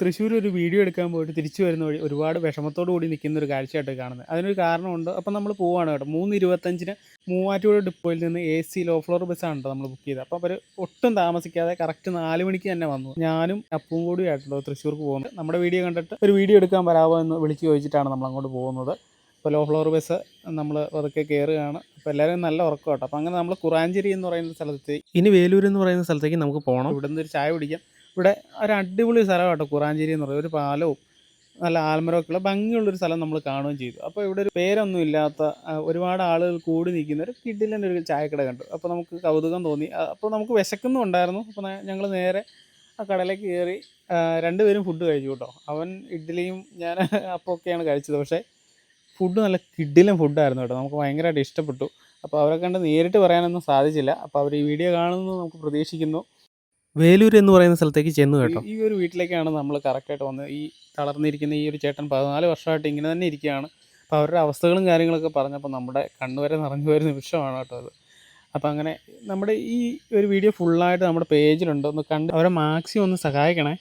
തൃശ്ശൂർ ഒരു വീഡിയോ എടുക്കാൻ പോയിട്ട് തിരിച്ചു വരുന്ന വഴി ഒരുപാട് വിഷമത്തോടു കൂടി നിൽക്കുന്ന ഒരു കാഴ്ചയായിട്ട് കാണുന്നത്. അതിനൊരു കാരണമുണ്ട്. അപ്പം നമ്മൾ പോവുകയാണ് കേട്ടോ. 3:25 മൂവാറ്റുപുഴ ഡിപ്പോയിൽ നിന്ന് AC ലോ ഫ്ലോർ ബസ്സാണ് കേട്ടോ നമ്മൾ ബുക്ക് ചെയ്തത്. അപ്പോൾ അവർ ഒട്ടും താമസിക്കാതെ കറക്റ്റ് 4 മണിക്ക് തന്നെ വന്നു. ഞാനും അപ്പും കൂടി ആയിട്ടുണ്ടോ തൃശ്ശൂർക്ക് പോകുന്നത്. നമ്മുടെ വീഡിയോ കണ്ടിട്ട് ഒരു വീഡിയോ എടുക്കാൻ വരാമോ എന്ന് വിളിച്ച് ചോദിച്ചിട്ടാണ് നമ്മൾ അങ്ങോട്ട് പോകുന്നത്. ഇപ്പോൾ ലോ ഫ്ലോർ ബസ് നമ്മൾ അതൊക്കെ കയറുകയാണ്. അപ്പോൾ എല്ലാവരും നല്ല ഉറക്കം കേട്ടോ. അപ്പോൾ അങ്ങനെ നമ്മൾ കുറാഞ്ചേരി എന്ന് പറയുന്ന സ്ഥലത്ത്, ഇനി വേലൂർ എന്ന് പറയുന്ന സ്ഥലത്തേക്ക് നമുക്ക് പോകണം. ഇവിടെ നിന്ന് ഒരു ചായ കുടിക്കാം. ഇവിടെ ഒരു അടിപൊളി സ്ഥലം കേട്ടോ കുറാഞ്ചേരി എന്ന് പറയുന്നത്. ഒരു പാലവും നല്ല ആൽമരമൊക്കെയുള്ള ഭംഗിയുള്ളൊരു സ്ഥലം നമ്മൾ കാണുകയും ചെയ്തു. അപ്പോൾ ഇവിടെ ഒരു പേരൊന്നും ഇല്ലാത്ത ഒരുപാട് ആളുകൾ കൂടി നിൽക്കുന്ന ഒരു കിഡിലൻ്റെ ഒരു ചായക്കട കണ്ടു. അപ്പോൾ നമുക്ക് കൗതുകം തോന്നി. അപ്പോൾ നമുക്ക് വിശക്കുന്നുണ്ടായിരുന്നു. അപ്പോൾ ഞങ്ങൾ നേരെ ആ കടയിലേക്ക് കയറി രണ്ടുപേരും ഫുഡ് കഴിച്ചു കേട്ടോ. അവൻ ഇഡ്ഡലിയും ഞാൻ അപ്പമൊക്കെയാണ് കഴിച്ചത്. പക്ഷേ ഫുഡ് നല്ല കിഡിലും ഫുഡായിരുന്നു കേട്ടോ. നമുക്ക് ഭയങ്കരമായിട്ട് ഇഷ്ടപ്പെട്ടു. അപ്പോൾ അവരെ കണ്ട് നേരിട്ട് പറയാനൊന്നും സാധിച്ചില്ല. അപ്പോൾ അവർ ഈ വീഡിയോ കാണുന്നത് നമുക്ക് പ്രതീക്ഷിക്കുന്നു. വേലൂർ എന്ന് പറയുന്ന സ്ഥലത്തേക്ക് ചെന്നു കേട്ടോ. ഈ ഒരു വീട്ടിലേക്കാണ് നമ്മൾ കറക്റ്റായിട്ട് വന്നത്. ഈ തളർന്നിരിക്കുന്ന ഈ ഒരു ചേട്ടൻ 14 വർഷമായിട്ട് ഇങ്ങനെ തന്നെ ഇരിക്കുകയാണ്. അപ്പോൾ അവരുടെ അവസ്ഥകളും കാര്യങ്ങളൊക്കെ പറഞ്ഞപ്പോൾ നമ്മുടെ കണ്ണുവരെ നിറഞ്ഞു വരുന്ന നിമിഷമാണ് കേട്ടോ അത്. അപ്പോൾ അങ്ങനെ നമ്മുടെ ഈ ഒരു വീഡിയോ ഫുള്ളായിട്ട് നമ്മുടെ പേജിലുണ്ട്. ഒന്ന് കണ്ട് അവരെ മാക്സിമം ഒന്ന് സഹായിക്കണേ.